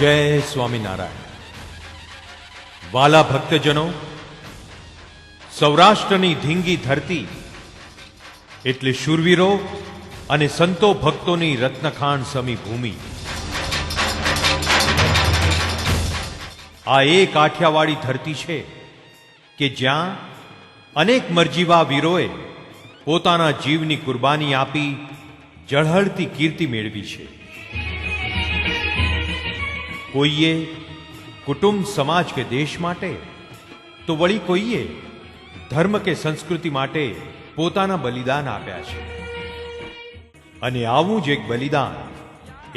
જય સ્વામિનારાયણ. વાલા ભક્તજનો, સૌરાષ્ટ્રની ધીંગી ધરતી એટલે શૂરવીરો અને સંતો ભક્તોની રત્નખાણ સમી ભૂમિ. આ એ કાઠિયાવાડી ધરતી છે કે જ્યાં અનેક મરજીવા વીરોએ પોતાના જીવની કુરબાની આપી ઝળહળતી કીર્તિ મેળવી છે. કોઈએ કુટુંબ, સમાજ કે દેશ માટે, તો વળી કોઈએ ધર્મ કે સંસ્કૃતિ માટે પોતાના બલિદાન આપ્યા છે. અને આવું જ એક બલિદાન,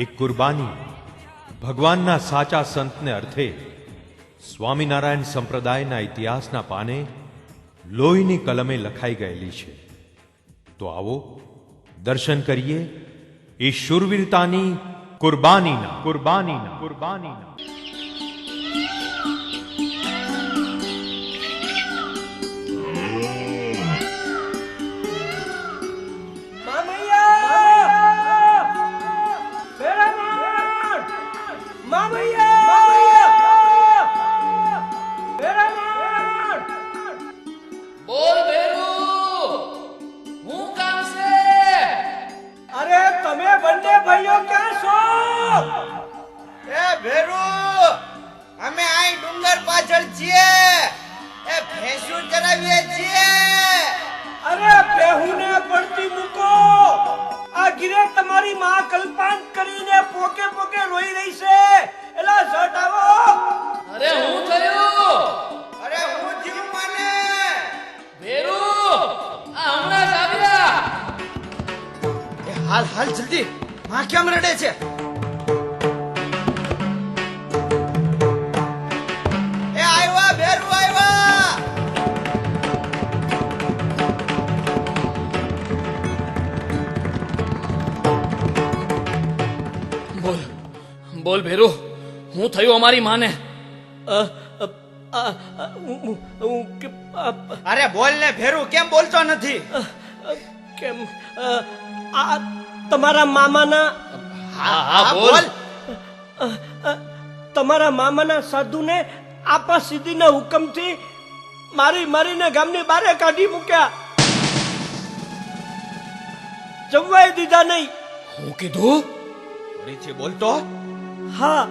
એક કુરબાની ભગવાનના સાચા સંતને અર્થે સ્વામિનારાયણ સંપ્રદાયના ઇતિહાસના પાને લોહીની કલમે લખાઈ ગયેલી છે. તો આવો દર્શન કરીએ એ શૂરવીરતાની કુરબાનીના. તમારી માં કલ્પાંત કરીને પોકે પોકે રોઈ રહી છે. એલા ઝટ આવો. અરે હું થયું? અરે હું જીવ માને ભેરુ આ હમણાં જ આવ્યા. એ હાલ જલ્દી. માં કેમ રડે છે? એ આવ્યા ભેરુ આવ્યા. બોલ ભેરુ, હું થયું અમારી માને? અરે બોલ ને ભેરુ, કેમ બોલતો નથી? કેમ આ તમારા મામાના? હા બોલ. તમારા મામાના સાધુને આપા સીધીના હુકમથી મારીને ગામની બારે કાઢી મૂક્યા. જમવાય દીધા નહીં. હું કીધું? ફરીથી બોલતો. હા,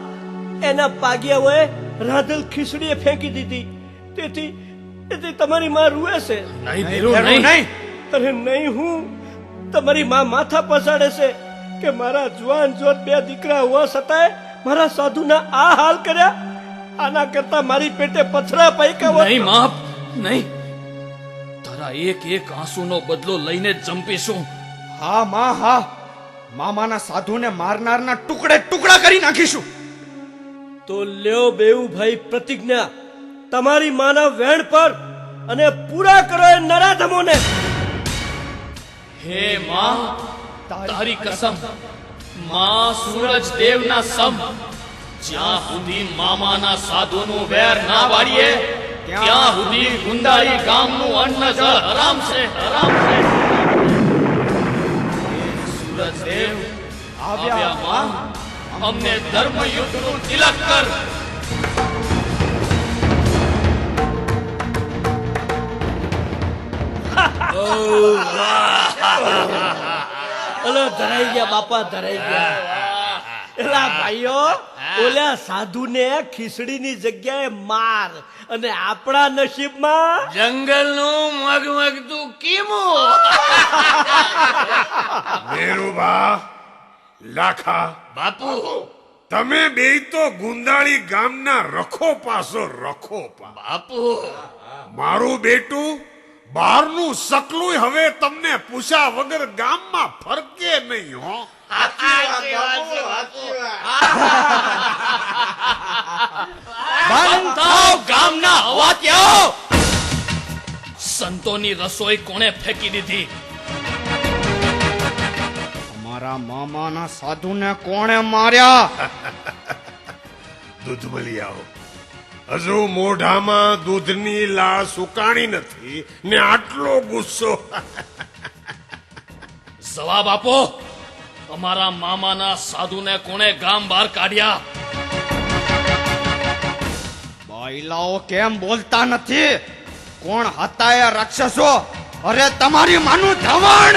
એના પાગિયાઓએ રાધલ ખીચડીએ ફેંકી દીધી. તેથી તમારી માં રૂએ છે. નહીં ભેરુ, નહીં. અરે નહીં, હું તમારી માં માથા પસાડે છે કે મારા જુવાન જોત બે દીકરા હોવા છતાંય મારા સાધુના આ હાલ કર્યા. આના કરતા મારી પેટે પથરા પૈકા. નહીં માપ, નહીં. તારા એક એક આંસુનો બદલો લઈને જ જંપીશું. હા માં, હા. મામાના સાધુને મારનારના ટુકડા કરી નાખીશું. તો લ્યો બેઉ ભાઈ પ્રતિજ્ઞા, તમારી માના વેણ પર, અને પૂરા કરો એ નરાધમોને. હે માં, તારી કસમ, માં સૂરજ દેવના સમ, જ્યાં સુધી મામાના સાધુનું વેર ના વાળીએ ત્યાં સુધી ગુંદાળી ગામનું અન્ન જળ હરામ છે. સૂરજ દેવ આવ્યા માં, અમને ધર્મ યુદ્ધનું તિલક કર. અલો ધરાઈ ગયા બાપા, ધરાઈ ગયા. એલા ભાઈઓ, ઓલા સાધુને ખીચડીની જગ્યાએ માર, અને આપણા નસીબમાં જંગલનું મગમગતું કીમું. મેરુબા, લાખા, બાપુ, તમે બે તો ગુંદાળી ગામના રખોપા છો, રખોપા. બાપુ, મારું બેટું બહારનું સકલું હવે તમને પૂછ્યા વગર ગામમાં ફરકે નહીં. હો, બંધ થાઓ ગામના હવાતીઓ. સંતોની રસોઈ કોણે ફેંકી દીધી? અમારા મામાના સાધુને કોણે માર્યા? દૂધમલિયાઓ, હજુ મોઢામાં દૂધની લાળ સુકાણી નથી ને આટલો ગુસ્સો. જવાબ આપો, અમારા મામાના સાધુને કોણે ગામ બહાર કાઢ્યા? મહિલાઓ કેમ બોલતા નથી? કોણ હતા એ રાક્ષસો? અરે તમારી માનું ધવણ!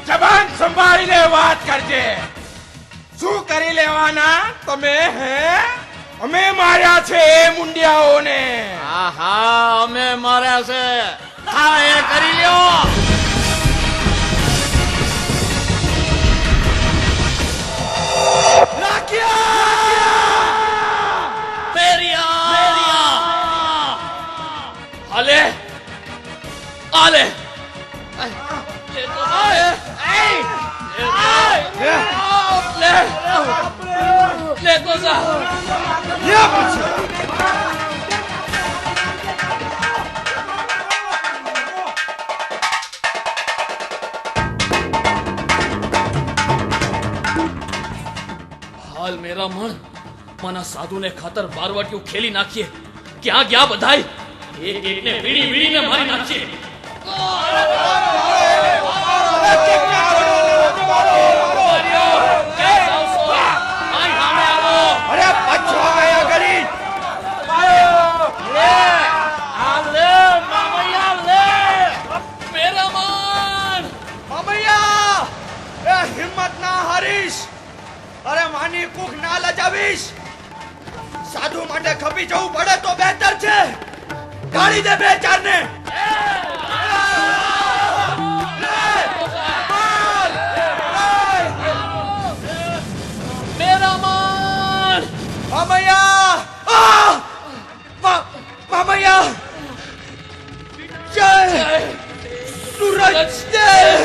જબાન સંભાળીને વાત કરજે. શું કરી લેવાના તમે? હે, અમે માર્યા છે એ મુંડિયાઓને. આહા, અમે માર્યા છે. હા, એ કરી લ્યો. હાલે હાલે લે તો જા. હાલ મેરા મણ માના સાધુને ખાતર બારવટીયું ખેલી નાખીએ. ક્યાં ગયા બધાય? એક એકને વીડી વીડીને મારી નાખીએ. અરે પછો ગયા ગરી! મેરા મણ મામૈયા! એ હિંમત ના હારીશ! અરે માની કુખ ના લજાવીશ! સાધુ માટે ખપી જવું પડે તો બહેતર છે. ગાળી દે બે ચાર ને. મેરા મણ મામૈયા! મામૈયા! જય સૂરજ દેવ!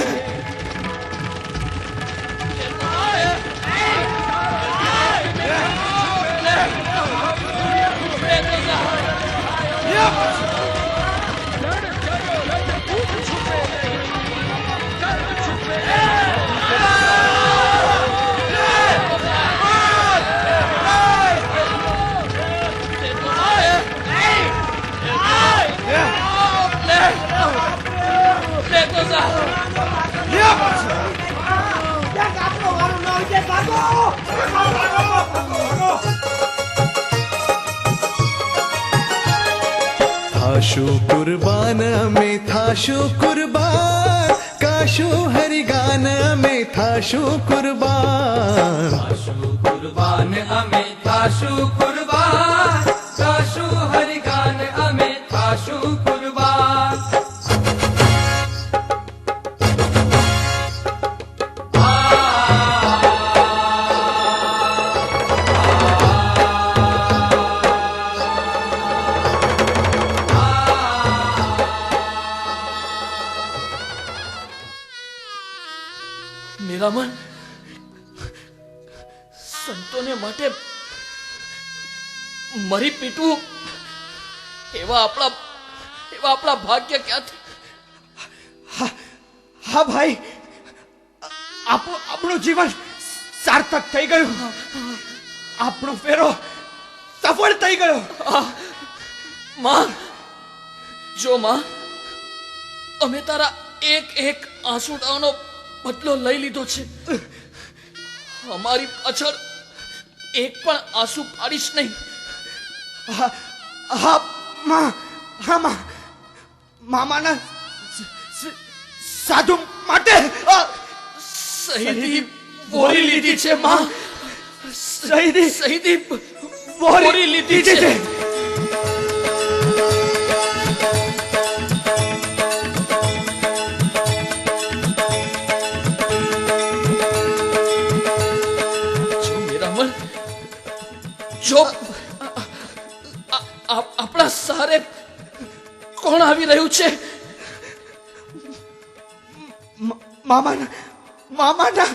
થાશું કુરબાન અમે થાશું કુરબાન, કાશું હરિગાન અમે થાશું કુરબાન. કુરબાન અમે થાશું કુરબાન, થાશું હરિગાન અમે થાશું કુરબાન. મેરામણ સંતોને માટે મરી પીટવું એવા આપણા ભાગ્ય ક્યાંથી? હા ભાઈ, આપણું જીવન સાર્થક થઈ ગયું. આપણો ફેરો સફળ થઈ ગયો. માં, જો માં, અમે તારા એક એક આંસુડાનો બદલો લઈ લીધો છે. અમારી પાછળ એક પણ આંસુ પાડીશ નહીં. હા મામાના સાધુ માટે શહીદી બોરી લીધી છે માં. શહીદી બોરી લીધી છે. જો આપણા સહારે કોણ આવી રહ્યું છે? મામાના